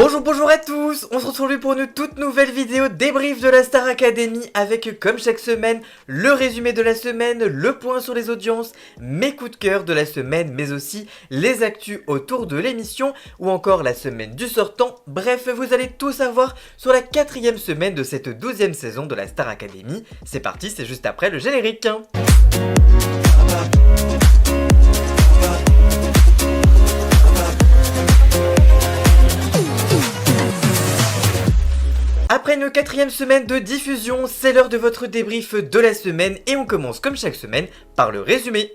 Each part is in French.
Bonjour à tous, on se retrouve pour une toute nouvelle vidéo débrief de la Star Academy avec comme chaque semaine le résumé de la semaine, le point sur les audiences, mes coups de cœur de la semaine mais aussi les actus autour de l'émission ou encore la semaine du sortant. Bref, vous allez tout savoir sur la 4e semaine de cette 12e saison de la Star Academy. C'est parti, c'est juste après le générique. Après une 4e semaine de diffusion, c'est l'heure de votre débrief de la semaine et on commence comme chaque semaine par le résumé.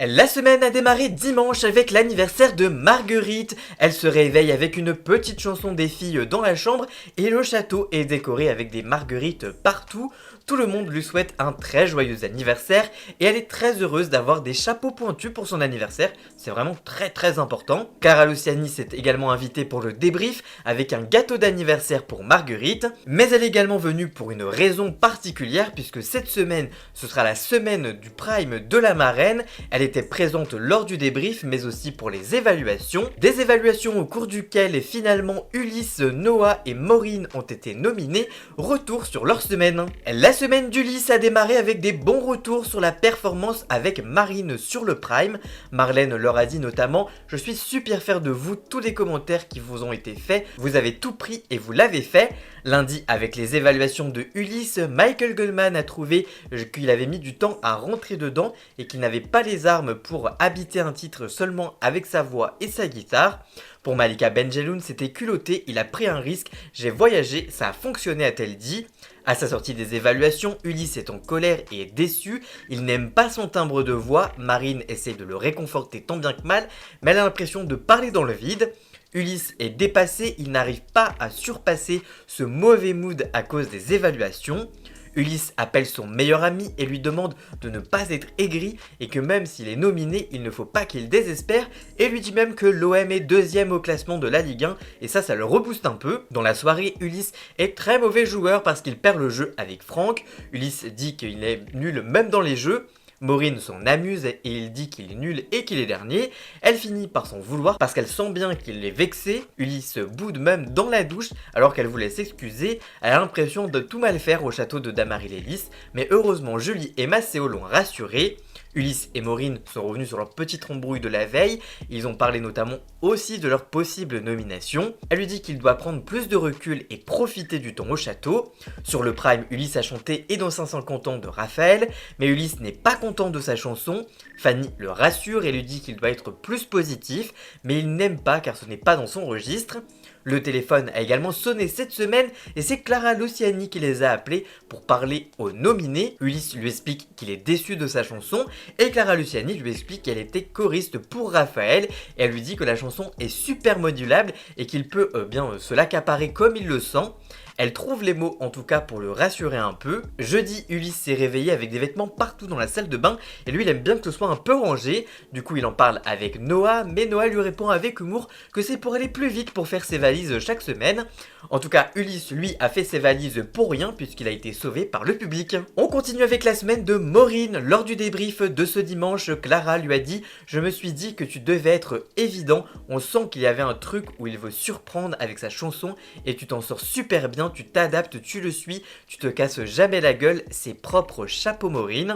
La semaine a démarré dimanche avec l'anniversaire de Marguerite. Elle se réveille avec une petite chanson des filles dans la chambre et le château est décoré avec des marguerites partout. Tout le monde lui souhaite un très joyeux anniversaire et elle est très heureuse d'avoir des chapeaux pointus pour son anniversaire. C'est vraiment très important. Clara Luciani s'est également invitée pour le débrief avec un gâteau d'anniversaire pour Marguerite. Mais elle est également venue pour une raison particulière puisque cette semaine, ce sera la semaine du prime de la marraine. Elle était présente lors du débrief mais aussi pour les évaluations. Des évaluations au cours duquel finalement Ulysse, Noah et Maureen ont été nominés. Retour sur leur semaine. La semaine d'Ulysse a démarré avec des bons retours sur la performance avec Marine sur le prime. Marlène leur a dit notamment « Je suis super fier de vous, tous les commentaires qui vous ont été faits, vous avez tout pris et vous l'avez fait ». Lundi, avec les évaluations de Ulysse, Michael Goldman a trouvé qu'il avait mis du temps à rentrer dedans et qu'il n'avait pas les armes pour habiter un titre seulement avec sa voix et sa guitare. Pour Malika Benjeloun, c'était culotté, il a pris un risque, j'ai voyagé, ça a fonctionné, a-t-elle dit. À sa sortie des évaluations, Ulysse est en colère et est déçu, il n'aime pas son timbre de voix, Marine essaie de le réconforter tant bien que mal, mais elle a l'impression de parler dans le vide. Ulysse est dépassé, il n'arrive pas à surpasser ce mauvais mood à cause des évaluations. Ulysse appelle son meilleur ami et lui demande de ne pas être aigri et que même s'il est nominé, il ne faut pas qu'il désespère et lui dit même que l'OM est 2e au classement de la Ligue 1 et ça le rebooste un peu. Dans la soirée, Ulysse est très mauvais joueur parce qu'il perd le jeu avec Franck. Ulysse dit qu'il est nul même dans les jeux. Maureen s'en amuse et il dit qu'il est nul et qu'il est dernier. Elle finit par s'en vouloir parce qu'elle sent bien qu'il l'est vexé. Ulysse boude même dans la douche alors qu'elle voulait s'excuser. Elle a l'impression de tout mal faire au château de Damary-Lélis, mais heureusement Julie et Maceo l'ont rassurée. Ulysse et Maureen sont revenus sur leur petite embrouille de la veille, ils ont parlé notamment aussi de leur possible nomination. Elle lui dit qu'il doit prendre plus de recul et profiter du temps au château. Sur le prime, Ulysse a chanté Et dans 550 ans de Raphaël, mais Ulysse n'est pas content de sa chanson. Fanny le rassure et lui dit qu'il doit être plus positif, mais il n'aime pas car ce n'est pas dans son registre. Le téléphone a également sonné cette semaine et c'est Clara Luciani qui les a appelés pour parler aux nominés. Ulysse lui explique qu'il est déçu de sa chanson et Clara Luciani lui explique qu'elle était choriste pour Raphaël et elle lui dit que la chanson est super modulable et qu'il peut se l'accaparer comme il le sent. Elle trouve les mots en tout cas pour le rassurer un peu. Jeudi, Ulysse s'est réveillé avec des vêtements partout dans la salle de bain et lui il aime bien que ce soit un peu rangé. Du coup il en parle avec Noah, mais Noah lui répond avec humour que c'est pour aller plus vite pour faire ses valises chaque semaine. En tout cas Ulysse lui a fait ses valises pour rien puisqu'il a été sauvé par le public. On continue avec la semaine de Maureen. Lors du débrief de ce dimanche, Clara lui a dit « Je me suis dit que tu devais être évident, on sent qu'il y avait un truc où il veut surprendre avec sa chanson et tu t'en sors super bien. Tu t'adaptes, tu le suis, tu te casses jamais la gueule, c'est propre, chapeau Maureen ».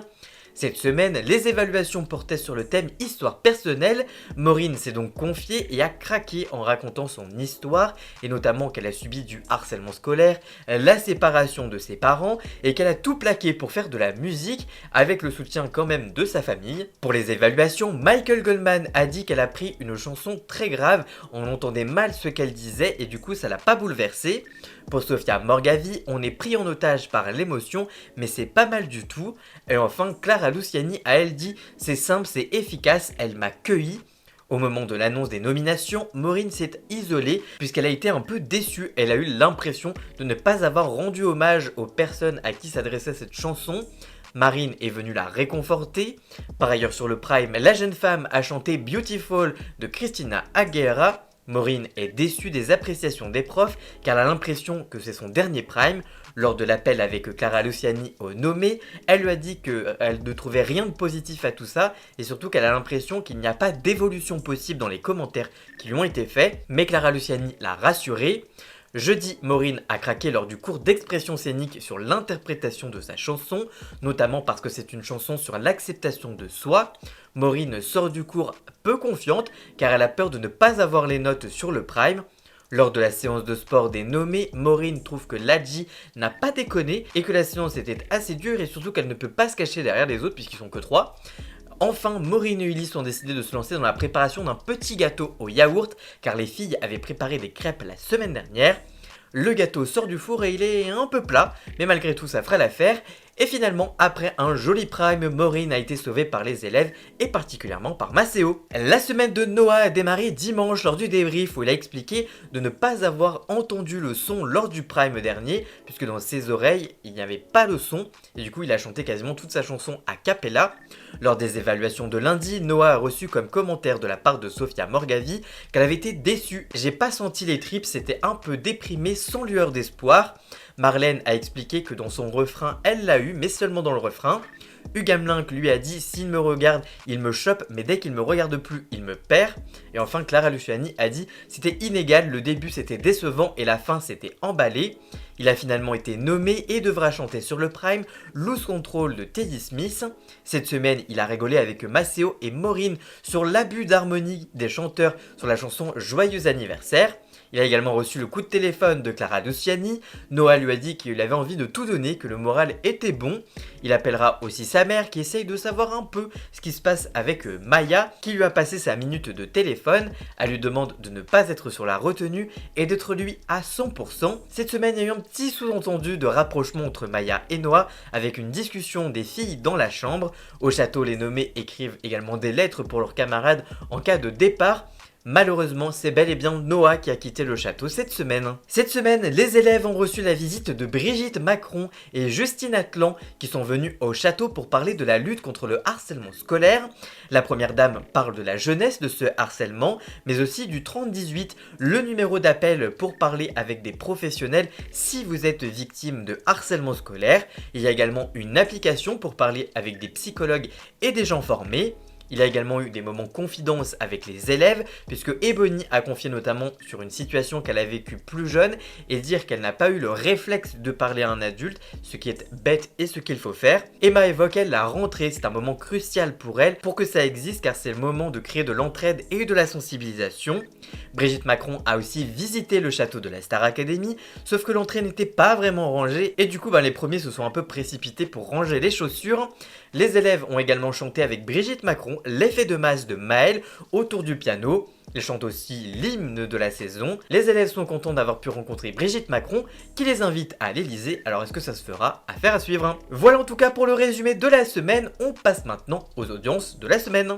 Cette semaine, les évaluations portaient sur le thème histoire personnelle. Maureen s'est donc confiée et a craqué en racontant son histoire, et notamment qu'elle a subi du harcèlement scolaire, la séparation de ses parents, et qu'elle a tout plaqué pour faire de la musique, avec le soutien quand même de sa famille. Pour les évaluations, Michael Goldman a dit qu'elle a pris une chanson très grave, on entendait mal ce qu'elle disait, et du coup ça l'a pas bouleversée. Pour Sofia Morgavi, on est pris en otage par l'émotion, mais c'est pas mal du tout. Et enfin, Clara Luciani a elle dit « C'est simple, c'est efficace, elle m'a cueilli ». Au moment de l'annonce des nominations, Maureen s'est isolée puisqu'elle a été un peu déçue. Elle a eu l'impression de ne pas avoir rendu hommage aux personnes à qui s'adressait cette chanson. Marine est venue la réconforter. Par ailleurs sur le prime, la jeune femme a chanté Beautiful de Christina Aguilera. Maureen est déçue des appréciations des profs car elle a l'impression que c'est son dernier prime. Lors de l'appel avec Clara Luciani au nommé, elle lui a dit qu'elle ne trouvait rien de positif à tout ça et surtout qu'elle a l'impression qu'il n'y a pas d'évolution possible dans les commentaires qui lui ont été faits, mais Clara Luciani l'a rassurée. Jeudi, Maureen a craqué lors du cours d'expression scénique sur l'interprétation de sa chanson, notamment parce que c'est une chanson sur l'acceptation de soi. Maureen sort du cours peu confiante car elle a peur de ne pas avoir les notes sur le prime. Lors de la séance de sport des nommés, Maureen trouve que Ladji n'a pas déconné et que la séance était assez dure et surtout qu'elle ne peut pas se cacher derrière les autres puisqu'ils sont que 3. Enfin, Maureen et Ulysse ont décidé de se lancer dans la préparation d'un petit gâteau au yaourt car les filles avaient préparé des crêpes la semaine dernière. Le gâteau sort du four et il est un peu plat, mais malgré tout ça fera l'affaire. Et finalement, après un joli prime, Maureen a été sauvée par les élèves et particulièrement par Maceo. La semaine de Noah a démarré dimanche lors du débrief où il a expliqué de ne pas avoir entendu le son lors du prime dernier puisque dans ses oreilles il n'y avait pas le son et du coup il a chanté quasiment toute sa chanson a cappella. Lors des évaluations de lundi, Noah a reçu comme commentaire de la part de Sofia Morgavi qu'elle avait été déçue. J'ai pas senti les tripes, c'était un peu déprimé sans lueur d'espoir. Marlène a expliqué que dans son refrain, elle l'a eu, mais seulement dans le refrain. Hugues Hamelin lui a dit « S'il me regarde, il me chope, mais dès qu'il me regarde plus, il me perd ». Et enfin, Clara Luciani a dit « C'était inégal, le début c'était décevant et la fin c'était emballé ». Il a finalement été nommé et devra chanter sur le prime Lose Control de Teddy Smith. Cette semaine, il a rigolé avec Maceo et Maureen sur l'abus d'harmonie des chanteurs sur la chanson Joyeux anniversaire. Il a également reçu le coup de téléphone de Clara Luciani. Noah lui a dit qu'il avait envie de tout donner, que le moral était bon. Il appellera aussi sa mère qui essaye de savoir un peu ce qui se passe avec Maya, qui lui a passé sa minute de téléphone. Elle lui demande de ne pas être sur la retenue et d'être lui à 100%. Cette semaine, il y a eu un petit sous-entendu de rapprochement entre Maya et Noah avec une discussion des filles dans la chambre. Au château, les nommés écrivent également des lettres pour leurs camarades en cas de départ. Malheureusement, c'est bel et bien Noah qui a quitté le château cette semaine. Cette semaine, les élèves ont reçu la visite de Brigitte Macron et Justine Atlan qui sont venus au château pour parler de la lutte contre le harcèlement scolaire. La première dame parle de la jeunesse de ce harcèlement, mais aussi du 3018, le numéro d'appel pour parler avec des professionnels si vous êtes victime de harcèlement scolaire. Il y a également une application pour parler avec des psychologues et des gens formés. Il y a également eu des moments confidences avec les élèves, puisque Ebony a confié notamment sur une situation qu'elle a vécue plus jeune et dire qu'elle n'a pas eu le réflexe de parler à un adulte, ce qui est bête et ce qu'il faut faire. Emma évoque elle la rentrée, c'est un moment crucial pour elle, pour que ça existe car c'est le moment de créer de l'entraide et de la sensibilisation. Brigitte Macron a aussi visité le château de la Star Academy, sauf que l'entrée n'était pas vraiment rangée et du coup les premiers se sont un peu précipités pour ranger les chaussures. Les élèves ont également chanté avec Brigitte Macron l'effet de masse de Maël autour du piano. Ils chantent aussi l'hymne de la saison. Les élèves sont contents d'avoir pu rencontrer Brigitte Macron qui les invite à l'Elysée. Alors est-ce que ça se fera? Affaire à suivre. Voilà en tout cas pour le résumé de la semaine. On passe maintenant aux audiences de la semaine.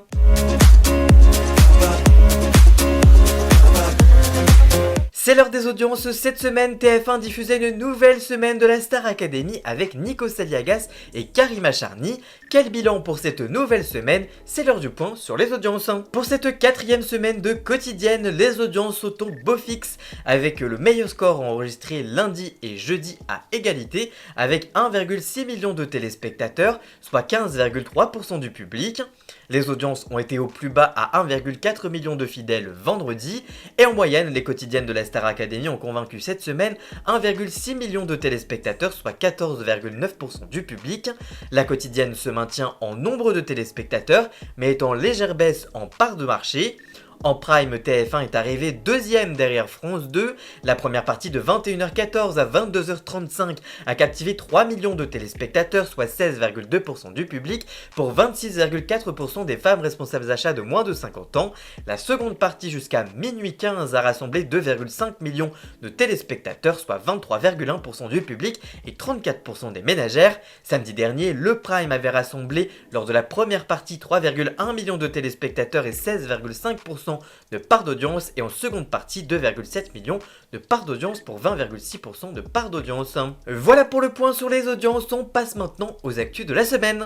C'est l'heure des audiences. Cette semaine, TF1 diffusait une nouvelle semaine de la Star Academy avec Nico Saliagas et Karima Charny. Quel bilan pour cette nouvelle semaine? C'est l'heure du point sur les audiences. Pour cette 4e semaine de quotidienne, les audiences sont au beau fixe avec le meilleur score enregistré lundi et jeudi à égalité avec 1,6 million de téléspectateurs, soit 15,3% du public. Les audiences ont été au plus bas à 1,4 million de fidèles vendredi et en moyenne, les quotidiennes de la Star Academy ont convaincu cette semaine 1,6 million de téléspectateurs, soit 14,9% du public. La quotidienne se maintient en nombre de téléspectateurs, mais est en légère baisse en part de marché. En prime, TF1 est arrivé deuxième derrière France 2. La première partie de 21h14 à 22h35 a captivé 3 millions de téléspectateurs, soit 16,2% du public, pour 26,4% des femmes responsables d'achat de moins de 50 ans. La seconde partie jusqu'à minuit 15 a rassemblé 2,5 millions de téléspectateurs, soit 23,1% du public et 34% des ménagères. Samedi dernier, le prime avait rassemblé lors de la première partie 3,1 millions de téléspectateurs et 16,5% de part d'audience et en seconde partie 2,7 millions de part d'audience pour 20,6% de part d'audience. Voilà pour le point sur les audiences, on passe maintenant aux actus de la semaine.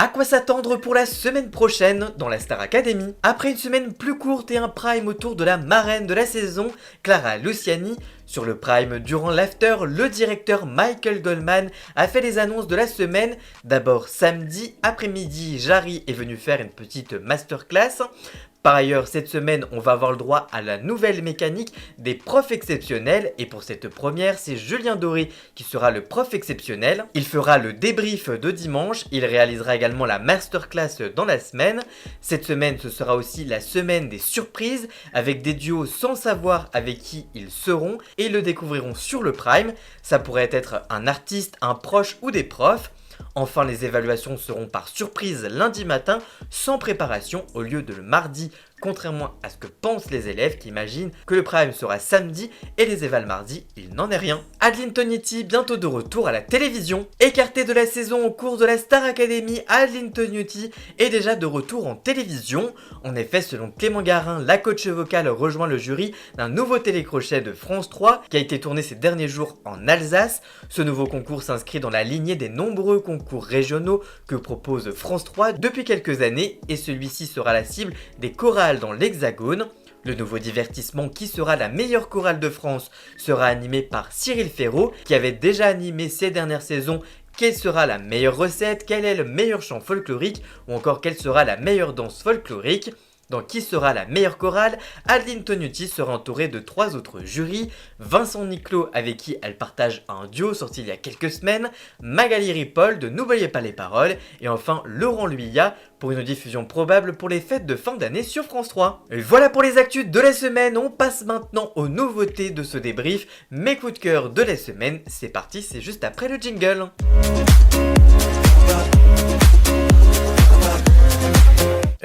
À quoi s'attendre pour la semaine prochaine dans la Star Academy? Après une semaine plus courte et un prime autour de la marraine de la saison, Clara Luciani, sur le prime durant l'after, le directeur Michael Goldman a fait les annonces de la semaine. D'abord samedi après-midi, Jarry est venu faire une petite masterclass. Par ailleurs, cette semaine, on va avoir le droit à la nouvelle mécanique des profs exceptionnels. Et pour cette première, c'est Julien Doré qui sera le prof exceptionnel. Il fera le débrief de dimanche. Il réalisera également la masterclass dans la semaine. Cette semaine, ce sera aussi la semaine des surprises avec des duos sans savoir avec qui ils seront. Et ils le découvriront sur le Prime. Ça pourrait être un artiste, un proche ou des profs. Enfin, les évaluations seront par surprise lundi matin, sans préparation, au lieu de le mardi, contrairement à ce que pensent les élèves qui imaginent que le prime sera samedi et les évals mardi, il n'en est rien. Adeline Tognetti, bientôt de retour à la télévision. Écartée de la saison au cours de la Star Academy, Adeline Tognetti est déjà de retour en télévision. En effet, selon Clément Garin, la coach vocale rejoint le jury d'un nouveau télécrochet de France 3 qui a été tourné ces derniers jours en Alsace. Ce nouveau concours s'inscrit dans la lignée des nombreux concours régionaux que propose France 3 depuis quelques années et celui-ci sera la cible des chorales dans l'Hexagone. Le nouveau divertissement qui sera la meilleure chorale de France sera animé par Cyril Ferraud qui avait déjà animé ces dernières saisons. Quelle sera la meilleure recette, quel est le meilleur chant folklorique ou encore quelle sera la meilleure danse folklorique. Dans Qui sera la meilleure chorale, Adeline Tognetti sera entourée de 3 autres jurys, Vincent Niclot avec qui elle partage un duo sorti il y a quelques semaines, Magali Ripoll de N'oubliez pas les paroles et enfin Laurent Luyat pour une diffusion probable pour les fêtes de fin d'année sur France 3. Et voilà pour les actus de la semaine, on passe maintenant aux nouveautés de ce débrief, mes coups de cœur de la semaine, c'est parti, c'est juste après le jingle.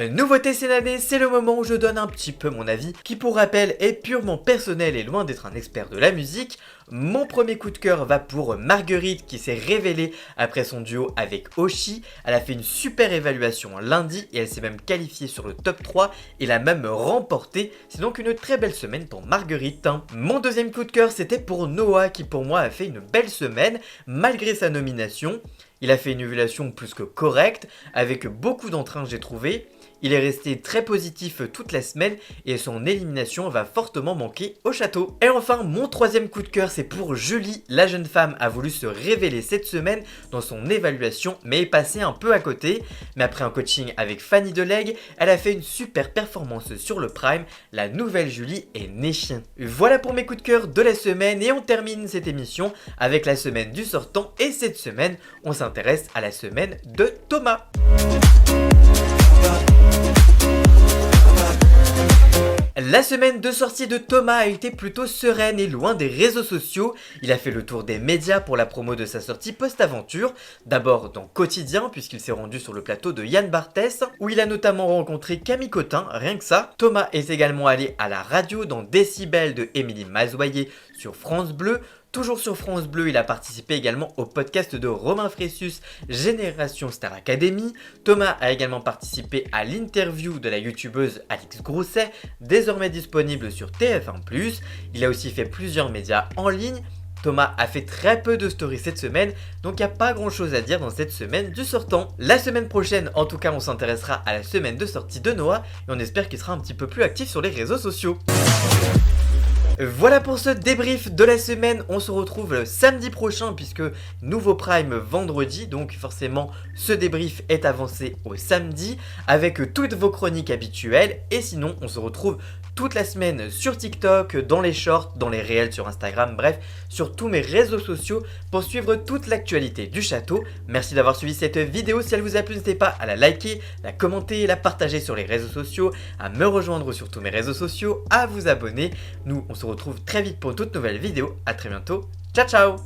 Nouveauté cette année, c'est le moment où je donne un petit peu mon avis, qui pour rappel est purement personnel et loin d'être un expert de la musique. Mon premier coup de cœur va pour Marguerite qui s'est révélée après son duo avec Oshi. Elle a fait une super évaluation lundi et elle s'est même qualifiée sur le top 3 et l'a même remporté. C'est donc une très belle semaine pour Marguerite. Mon deuxième coup de cœur c'était pour Noah qui pour moi a fait une belle semaine malgré sa nomination. Il a fait une évaluation plus que correcte, avec beaucoup d'entrain j'ai trouvé. Il est resté très positif toute la semaine et son élimination va fortement manquer au château. Et enfin, mon troisième coup de cœur, c'est pour Julie. La jeune femme a voulu se révéler cette semaine dans son évaluation, mais est passée un peu à côté. Mais après un coaching avec Fanny Delegue, elle a fait une super performance sur le Prime. La nouvelle Julie est née chien. Voilà pour mes coups de cœur de la semaine et on termine cette émission avec la semaine du sortant. Et cette semaine, on s'intéresse à la semaine de Thomas. La semaine de sortie de Thomas a été plutôt sereine et loin des réseaux sociaux. Il a fait le tour des médias pour la promo de sa sortie post-aventure. D'abord dans Quotidien, puisqu'il s'est rendu sur le plateau de Yann Barthès, où il a notamment rencontré Camille Cotin, rien que ça. Thomas est également allé à la radio dans Décibel de Émilie Mazoyer sur France Bleu. Toujours sur France Bleu, il a participé également au podcast de Romain Fressus, Génération Star Academy. Thomas a également participé à l'interview de la youtubeuse Alix Grousset, désormais disponible sur TF1+. Il a aussi fait plusieurs médias en ligne. Thomas a fait très peu de stories cette semaine, donc il n'y a pas grand chose à dire dans cette semaine du sortant. La semaine prochaine, en tout cas, on s'intéressera à la semaine de sortie de Noah, et on espère qu'il sera un petit peu plus actif sur les réseaux sociaux. Voilà pour ce débrief de la semaine, on se retrouve samedi prochain puisque nouveau prime vendredi, donc forcément ce débrief est avancé au samedi avec toutes vos chroniques habituelles et sinon on se retrouve toute la semaine sur TikTok, dans les shorts, dans les réels sur Instagram, bref, sur tous mes réseaux sociaux pour suivre toute l'actualité du château. Merci d'avoir suivi cette vidéo, si elle vous a plu, n'hésitez pas à la liker, la commenter, la partager sur les réseaux sociaux, à me rejoindre sur tous mes réseaux sociaux, à vous abonner. Nous, on se retrouve très vite pour une toute nouvelle vidéo, à très bientôt, ciao ciao.